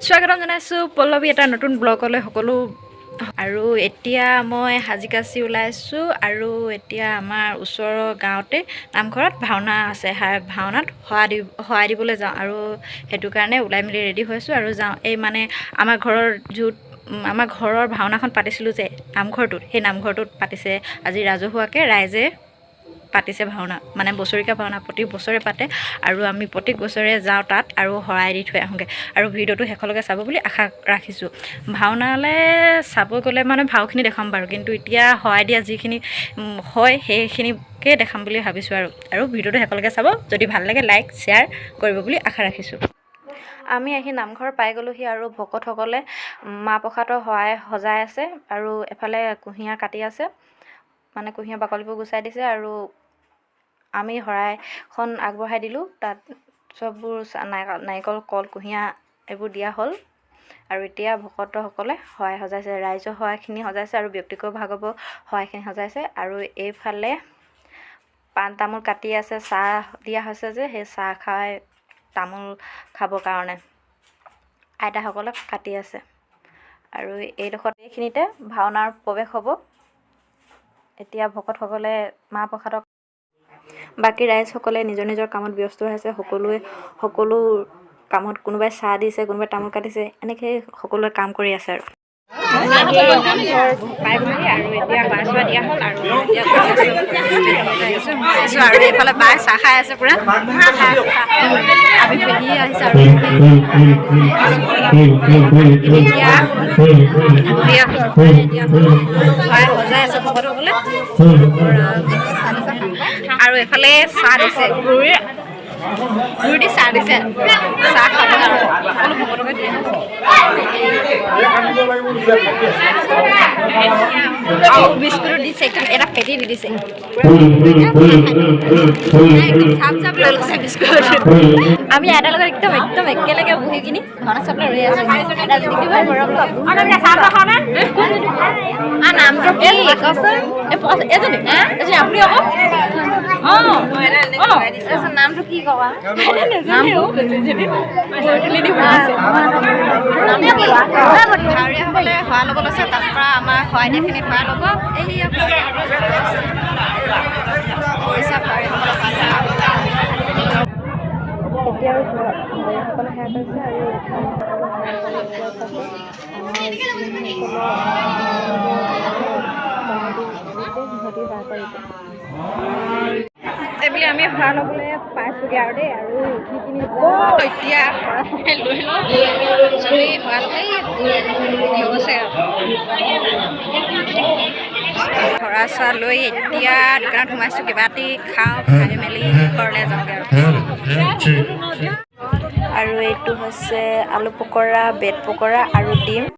স্বাগতম জনাইছোঁ পল্লৱী এটা নতুন ব্লগলৈ সকলো। আৰু এতিয়া মই সাজি কাচি ওলাইছোঁ আৰু এতিয়া আমাৰ ওচৰৰ গাঁৱতে নামঘৰত ভাওনা আছে। ভাওনাত সহায় দিবলৈ যাওঁ আৰু সেইটো কাৰণে ওলাই মেলি ৰেডি হৈছোঁ আৰু যাওঁ। এই মানে আমাৰ ঘৰৰ ভাওনাখন পাতিছিলোঁ যে নামঘৰটোত, সেই নামঘৰটোত পাতিছে আজি ৰাজহুৱাকৈ ৰাইজে পাতিছে ভাওনা, মানে বছৰেকীয়া ভাওনা প্ৰতি বছৰে পাতে আৰু আমি প্ৰত্যেক বছৰে যাওঁ তাত আৰু শৰাই দি থৈ আহোঁগৈ। আৰু ভিডিঅ'টো শেষলৈকে চাব বুলি আশা ৰাখিছোঁ। ভাওনালৈ চাব গ'লে মানে ভাওখিনি দেখাম বাৰু, কিন্তু এতিয়া শৰাই দিয়া যিখিনি হয় সেইখিনিকে দেখাম বুলি ভাবিছোঁ। আৰু ভিডিঅ'টো শেষলৈকে চাব, যদি ভাল লাগে লাইক শ্বেয়াৰ কৰিব বুলি আশা ৰাখিছোঁ। আমি আহি নামঘৰ পাই গ'লোহি আৰু ভকতসকলে মাহ প্ৰসাদৰ শৰাই সজাই আছে আৰু এফালে কুঁহিয়াৰ কাটি আছে, মানে কুঁহিয়াৰ বাকলিবোৰ গুচাই দিছে আৰু আমি শৰাইখন আগবঢ়াই দিলোঁ। তাত চববোৰ নাৰিকল, কল, কুঁহিয়াৰ এইবোৰ দিয়া হ'ল আৰু এতিয়া ভকতসকলে শৰাই সজাইছে, ৰাইজৰ শৰাইখিনি সজাইছে আৰু ব্যক্তিগত ভাগৰ শৰাইখিনি সজাইছে। আৰু এইফালে পাণ তামোল কাটি আছে, চাহ দিয়া হৈছে যে সেই চাহ খাই তামোল খাবৰ কাৰণে আইতাসকলে কাটি আছে। আৰু এইখিনিতে ভাওনাৰ প্ৰৱেশ হ'ব। এতিয়া ভকতসকলে মাহ প্ৰসাদক, বাকী ৰাইজসকলে নিজৰ নিজৰ কামত ব্যস্ত হৈ আছে। সকলো কামত, কোনোবাই চাহ দিছে, কোনোবাই তামোল কাটিছে, এনেকৈ সকলোৱে কাম কৰি আছে। নামঘৰ পাই গ'লোহি আৰু এতিয়া বাই চোৱা দিয়া হ'ল আৰু আৰু এইফালে বাই চাহ খাই আছে পুৰা। আমি পেহী আহিছে আৰু সজাই আছে ভকতসকলে। আৰু এইফালে চাহ দিছে, গুড় দি চাহ দিছে, চাহ খাব আৰু সকলো ভকতকে দিয়ে আৰু বিস্কুটো দিছে, এটা পেটি দি দিছে, চাপ লৈ লৈছে বিস্কুট। আমি আইতাৰ লগত একদম একেলগে বহি কিনি ভাওনা চাবলৈ ৰৈ আছোঁ। নামটো কি কচোন? এজনী আপুনি আকৌ নামটো কি ক'বা? ভাৱৰীয়াসকলে শৰাই ল'ব লৈছে, তাৰপৰা আমাৰ শৰাই দিয়াখিনি শৰাই ল'ব। এতিয়া আৰু ভাৱৰীয়াসকলে সেৱা কৰিছে আৰু এইবুলি আমি শৰাই ল'বলৈ পাইছোঁগৈ আৰু দেই। আৰু উঠি কিনি এতিয়া লৈ লওঁ চবেই শৰাই গৈছে শৰাই চৰাই লৈ এতিয়া দোকানত সোমাইছোঁ, কিবা এটি খাওঁ, খাই মেলি ঘৰলৈ যাওঁগৈ আৰু এইটো হৈছে আলু পকৰা, ব্ৰেড পকৰা আৰু ডিম।